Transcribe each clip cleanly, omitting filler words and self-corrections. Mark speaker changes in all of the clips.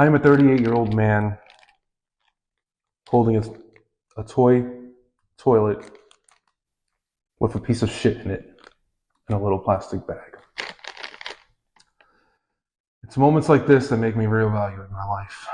Speaker 1: I am a 38-year-old man holding a toy toilet with a piece of shit in it in a little plastic bag. It's moments like this that make me reevaluate my life.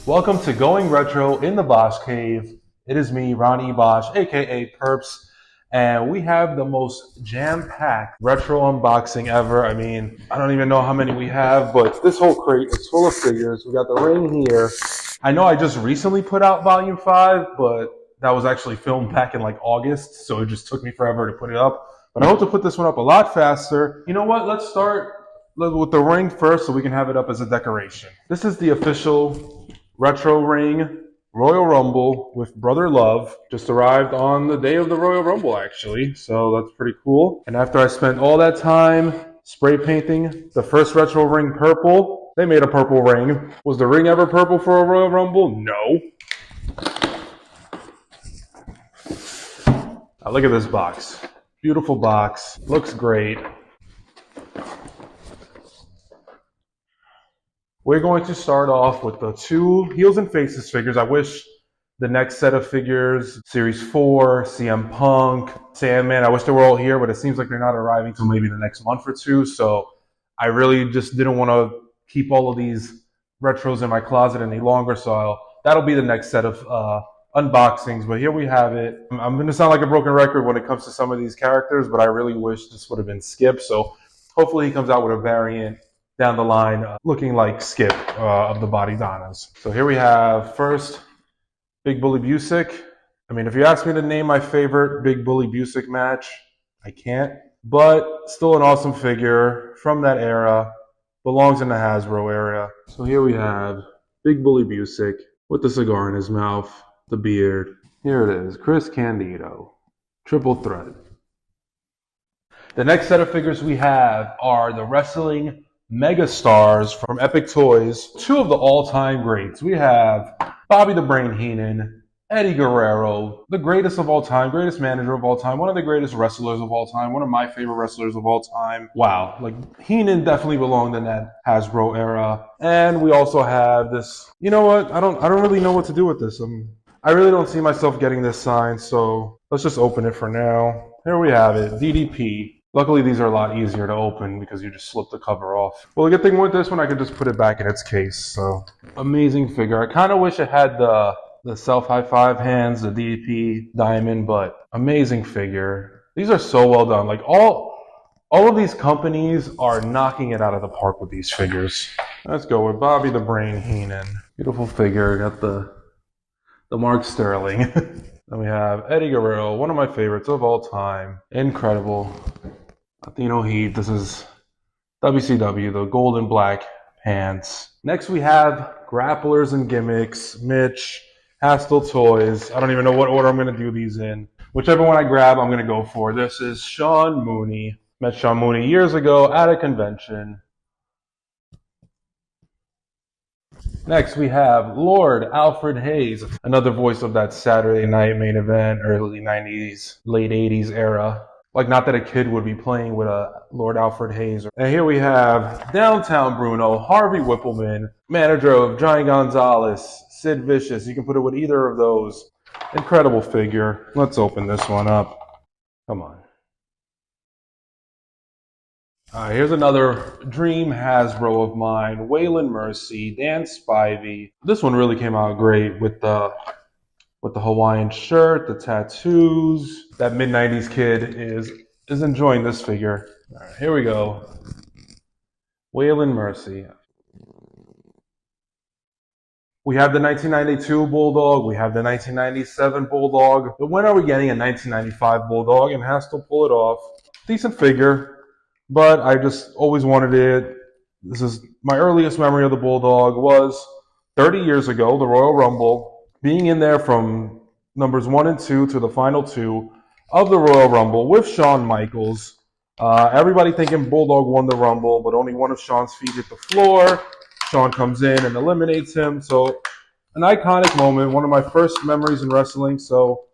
Speaker 1: Welcome to Going Retro in the Bosch Cave. It is me, Ronnie Bosch, aka Perps, and we have the most jam-packed retro unboxing ever. I mean, I don't even know how many we have, but this whole crate is full of figures. We got the ring here. I know I just recently put out Volume 5, but that was actually filmed back in like August, so it just took me forever to put it up. But I hope to put this one up a lot faster. You know what? Let's start with the ring first so we can have it up as a decoration. This is the official retro ring Royal Rumble with Brother Love. Just arrived on the day of the Royal Rumble, actually, so that's pretty cool. And after I spent all that time spray painting the first retro ring purple, they made a purple ring. Was the ring ever purple for a Royal Rumble? No. Now look at this box. Beautiful box. Looks great. We're going to start off with the two Heels and Faces figures. I wish the next set of figures, Series 4, CM Punk, Sandman, I wish they were all here, but it seems like they're not arriving until maybe the next month or two. So I really just didn't want to keep all of these retros in my closet any longer. So that'll be the next set of unboxings. But here we have it. I'm going to sound like a broken record when it comes to some of these characters, but I really wish this would have been Skip. So hopefully he comes out with a variant down the line looking like Skip of the Body Donnas. So here we have first Big Bully Busick. I mean, if you ask me to name my favorite Big Bully Busick match, I can't. But still an awesome figure from that era. Belongs in the Hasbro area. So here we have Big Bully Busick with the cigar in his mouth, the beard. Here it is, Chris Candido. Triple threat. The next set of figures we have are the wrestling mega stars from Epic Toys. Two of the all-time greats. We have Bobby the Brain Heenan, Eddie Guerrero, the greatest of all time, greatest manager of all time, one of the greatest wrestlers of all time, one of my favorite wrestlers of all time. Wow, like Heenan definitely belonged in that Hasbro era. And we also have this, you know what, I don't really know what to do with this. I really don't see myself getting this signed, so let's just open it for now. Here we have it, DDP. Luckily, these are a lot easier to open because you just slip the cover off. Well, the good thing with this one, I could just put it back in its case. So, amazing figure. I kind of wish it had the self-high-five hands, the DDP diamond, but amazing figure. These are so well done. Like, all of these companies are knocking it out of the park with these figures. Let's go with Bobby the Brain Heenan. Beautiful figure. Got the Mark Sterling. Then we have Eddie Guerrero, one of my favorites of all time. Incredible. Latino Heat. This is WCW, the gold and black pants. Next we have Grapplers and Gimmicks, Mitch, Hastel Toys. I don't even know what order I'm going to do these in. Whichever one I grab, I'm going to go for. This is Sean Mooney. Met Sean Mooney years ago at a convention. Next we have Lord Alfred Hayes, another voice of that Saturday night main event, early 90s, late 80s era. Like, not that a kid would be playing with a Lord Alfred Hayes. And here we have Downtown Bruno, Harvey Whippleman, manager of Johnny Gonzalez, Sid Vicious. You can put it with either of those. Incredible figure. Let's open this one up. Come on. Here's another dream Hasbro of mine, Waylon Mercy, Dan Spivey. This one really came out great with the Hawaiian shirt, the tattoos. That mid-90s kid is enjoying this figure. All right, here we go. Waylon Mercy. We have the 1992 Bulldog. We have the 1997 Bulldog. But when are we getting a 1995 Bulldog? And has to pull it off. Decent figure, but I just always wanted it. This is my earliest memory of the Bulldog was 30 years ago, the Royal Rumble. Being in there from numbers 1 and 2 to the final 2 of the Royal Rumble with Shawn Michaels. Everybody thinking Bulldog won the Rumble, but only one of Shawn's feet hit the floor. Shawn comes in and eliminates him. So an iconic moment, one of my first memories in wrestling. So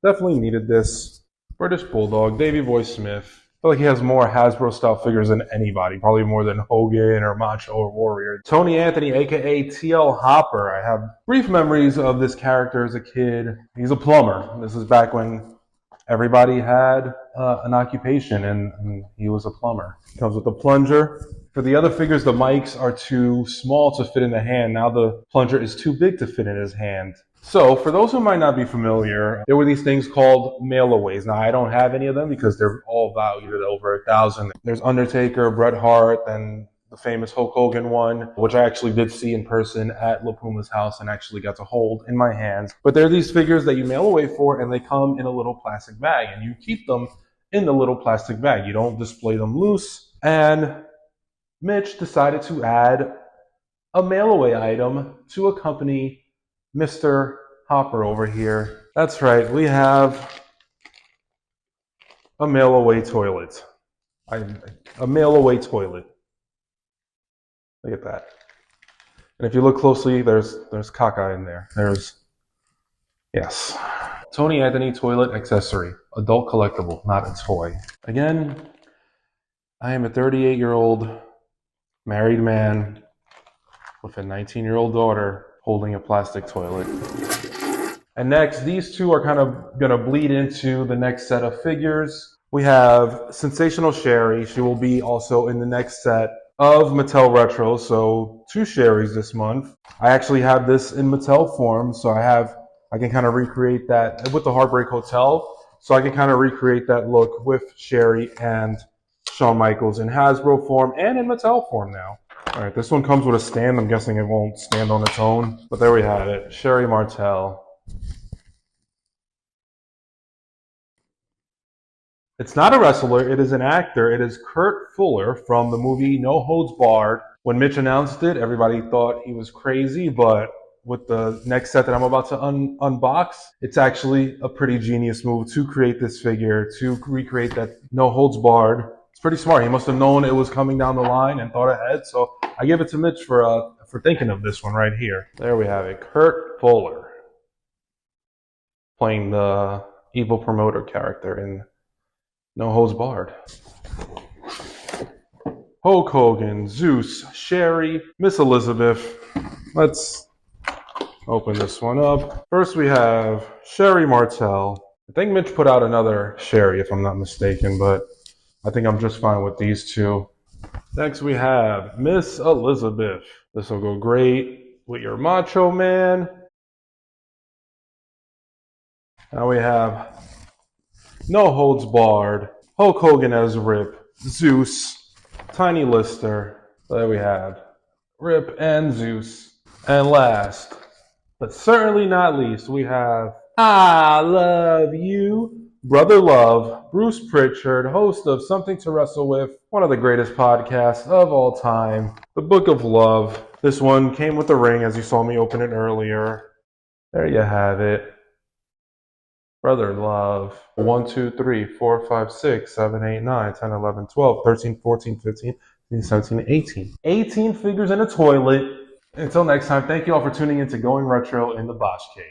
Speaker 1: definitely needed this. British Bulldog, Davey Boy Smith. feel like he has more Hasbro-style figures than anybody, probably more than Hogan or Macho or Warrior. Tony Anthony, aka TL Hopper. I have brief memories of this character as a kid. He's a plumber. This is back when everybody had an occupation, and he was a plumber. Comes with a plunger. For the other figures, the mics are too small to fit in the hand. Now the plunger is too big to fit in his hand. So for those who might not be familiar, there were these things called mail-aways. Now I don't have any of them because they're all valued at over $1,000. There's Undertaker, Bret Hart, and the famous Hulk Hogan one, which I actually did see in person at La Puma's house and actually got to hold in my hands. But they're these figures that you mail away for, and they come in a little plastic bag, and you keep them in the little plastic bag. You don't display them loose. And Mitch decided to add a mail-away item to accompany Mr. Hopper over here. That's right, we have a mail-away toilet. A mail-away toilet. Look at that. And if you look closely, there's caca in there. Yes. Tony Anthony toilet accessory. Adult collectible, not a toy. Again, I am a 38-year-old married man with a 19-year-old daughter holding a plastic toilet. And next, these two are kind of going to bleed into the next set of figures. We have Sensational Sherry. She will be also in the next set of Mattel Retro, so 2 Sherrys this month. I actually have this in Mattel form, so I can kind of recreate that with the Heartbreak Hotel, so I can kind of recreate that look with Sherry and Shawn Michaels in Hasbro form and in Mattel form now. All right, this one comes with a stand. I'm guessing it won't stand on its own, but there we have it. Sherry Martel. It's not a wrestler, it is an actor. It is Kurt Fuller from the movie No Holds Barred. When Mitch announced it, everybody thought he was crazy, but with the next set that I'm about to unbox, it's actually a pretty genius move to create this figure, to recreate that No Holds Barred. It's pretty smart. He must have known it was coming down the line and thought ahead, so I give it to Mitch for thinking of this one right here. There we have it, Kurt Fuller, playing the evil promoter character in No Holds Barred. Hulk Hogan, Zeus, Sherry, Miss Elizabeth. Let's open this one up. First we have Sherry Martel. I think Mitch put out another Sherry if I'm not mistaken, but I think I'm just fine with these two. Next we have Miss Elizabeth. This will go great with your Macho Man. Now we have No Holds Barred, Hulk Hogan as Rip, Zeus, Tiny Lister. There we have Rip and Zeus. And last, but certainly not least, we have I Love You, Brother Love, Bruce Pritchard, host of Something to Wrestle With, one of the greatest podcasts of all time, The Book of Love. This one came with the ring, as you saw me open it earlier. There you have it. Brother Love. 1, 2, 3, 4, 5, 6, 7, 8, 9, 10, 11, 12, 13, 14, 15, 16, 17, 18. 18 figures in a toilet. Until next time, thank you all for tuning in to Going Retro in the Bosch Cave.